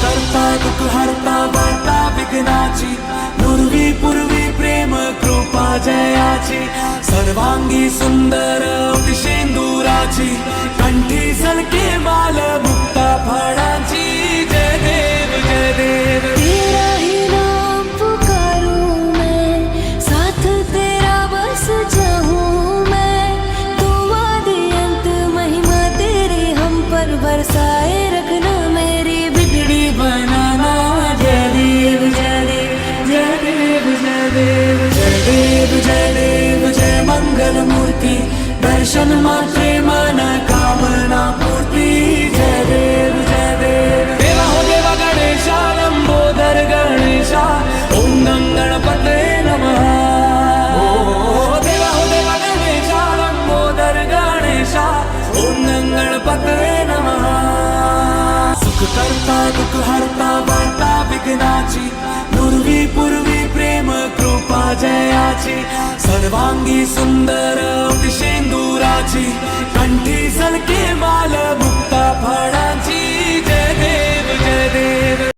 करता दुःख हरता वार्ता विघ्नाची, नुरवी पूर्वी प्रेम कृपा जयाची, सर्वांगी सुंदर शेंदुराची, कंठी सलके माल मुक्ता फळाची। जय देव जय देव, तेरा ही नाम पुकारूं मैं, साथ तेरा बस चाहूं मैं। तू आदि अंत महिमा तेरी हम पर बरसाए रखना, मेरी बिगड़ी बनाना। जय देव जय देव जय देव जय देव जय देव जय देव जय मंगल मूर्ति, दर्शन मात्रे मन कामना पूर्ती। जय देव जय देव, देवा हो देवा गणेशा, लंबोदर गणेशा, ओम गं गणपते नमः। ओ देवा हो देवा गणेशा, लंबोदर गणेशा, ओम गं गणपते नमः। सुख करता दुःख हरता वार्ता विघ्नाची, नुरवी पूर्वी प्रेम कृपा जयाची, सर्वांगी सुंदर शेंदुराची, कंठी सलके माल मुक्ता फळाची।